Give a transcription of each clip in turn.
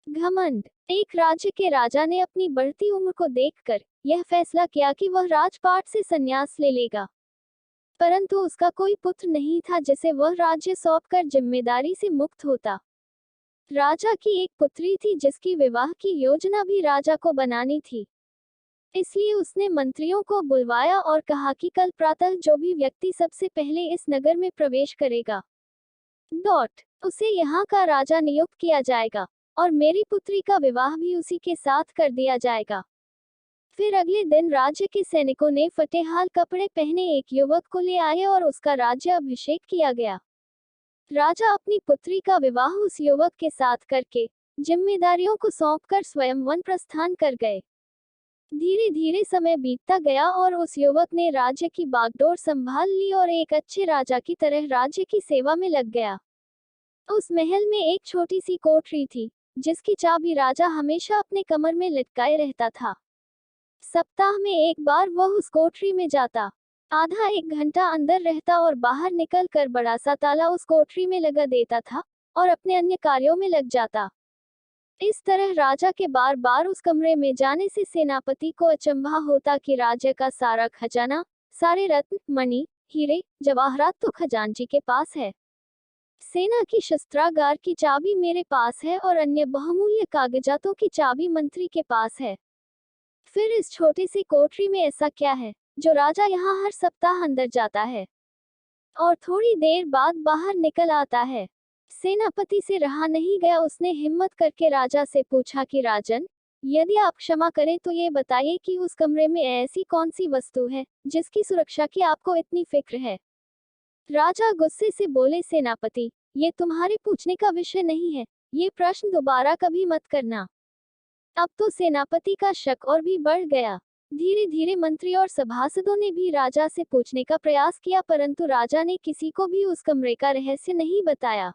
घमंड। एक राज्य के राजा ने अपनी बढ़ती उम्र को देखकर यह फैसला किया कि वह राजपाट से संन्यास ले लेगा। परंतु उसका कोई पुत्र नहीं था जिसे वह राज्य सौंपकर जिम्मेदारी से मुक्त होता। राजा की एक पुत्री थी जिसकी विवाह की योजना भी राजा को बनानी थी। इसलिए उसने मंत्रियों को बुलवाया और कहा कि कल प्रातः जो भी व्यक्ति सबसे पहले इस नगर में प्रवेश करेगा उसे यहाँ का राजा नियुक्त किया जाएगा और मेरी पुत्री का विवाह भी उसी के साथ कर दिया जाएगा। फिर अगले दिन राज्य के सैनिकों ने फटेहाल कपड़े पहने एक युवक को ले आए और उसका राज्य अभिषेक किया गया। राजा अपनी पुत्री का विवाह उस युवक के साथ करके जिम्मेदारियों को सौंपकर स्वयं वन प्रस्थान कर गए। धीरे धीरे समय बीतता गया और उस युवक ने राज्य की बागडोर संभाल ली और एक अच्छे राजा की तरह राज्य की सेवा में लग गया। उस महल में एक छोटी सी कोठरी थी जिसकी चाबी राजा हमेशा अपने कमर में लटकाए रहता था। सप्ताह में एक बार वह उस कोठरी में जाता, आधा एक घंटा अंदर रहता और बाहर निकल कर बड़ा सा ताला उस कोठरी में लगा देता था और अपने अन्य कार्यों में लग जाता। इस तरह राजा के बार बार उस कमरे में जाने से सेनापति को अचंभा होता कि राज्य का सारा खजाना, सारे रत्न, मणि, हीरे, जवाहरात तो खजांची के पास है। सेना की शस्त्रागार की चाबी मेरे पास है और अन्य बहुमूल्य कागजातों की चाबी मंत्री के पास है। फिर इस छोटी सी कोठरी में ऐसा क्या है जो राजा यहाँ हर सप्ताह अंदर जाता है और थोड़ी देर बाद बाहर निकल आता है। सेनापति से रहा नहीं गया, उसने हिम्मत करके राजा से पूछा कि राजन, यदि आप क्षमा करें तो ये बताइए कि उस कमरे में ऐसी कौन सी वस्तु है जिसकी सुरक्षा की आपको इतनी फिक्र है। राजा गुस्से से बोले, सेनापति, ये तुम्हारे पूछने का विषय नहीं है, ये प्रश्न दोबारा कभी मत करना। अब तो सेनापति का शक और भी बढ़ गया। धीरे धीरे मंत्री और सभासदों ने भी राजा से पूछने का प्रयास किया परंतु राजा ने किसी को भी उस कमरे का रहस्य नहीं बताया।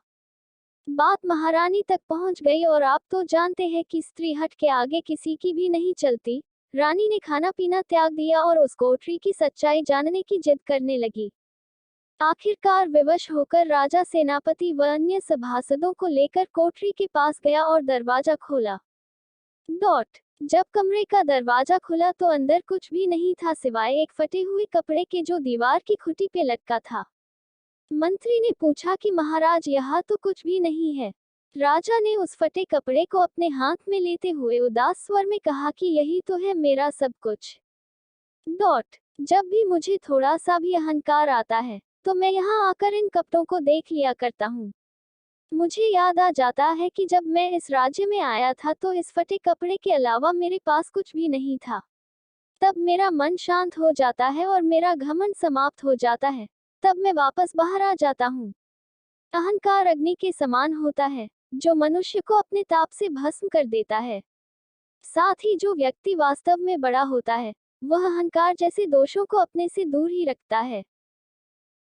बात महारानी तक पहुंच गई और आप तो जानते हैं कि स्त्री हट के आगे किसी की भी नहीं चलती। रानी ने खाना पीना त्याग दिया और उस कोठरी की सच्चाई जानने की जिद करने लगी। आखिरकार विवश होकर राजा सेनापति व अन्य सभासदों को लेकर कोठरी के पास गया और दरवाजा खोला। जब कमरे का दरवाजा खुला तो अंदर कुछ भी नहीं था सिवाय एक फटे हुए कपड़े के जो दीवार की खुटी पे लटका था। मंत्री ने पूछा कि महाराज, यहाँ तो कुछ भी नहीं है। राजा ने उस फटे कपड़े को अपने हाथ में लेते हुए उदास स्वर में कहा कि यही तो है मेरा सब कुछ। जब भी मुझे थोड़ा सा भी अहंकार आता है तो मैं यहाँ आकर इन कपड़ों को देख लिया करता हूँ। मुझे याद आ जाता है कि जब मैं इस राज्य में आया था तो इस फटे कपड़े के अलावा मेरे पास कुछ भी नहीं था। तब मेरा मन शांत हो जाता है और मेरा घमंड समाप्त हो जाता है। तब मैं वापस बाहर आ जाता हूँ। अहंकार अग्नि के समान होता है जो मनुष्य को अपने ताप से भस्म कर देता है। साथ ही जो व्यक्ति वास्तव में बड़ा होता है वह अहंकार जैसे दोषों को अपने से दूर ही रखता है।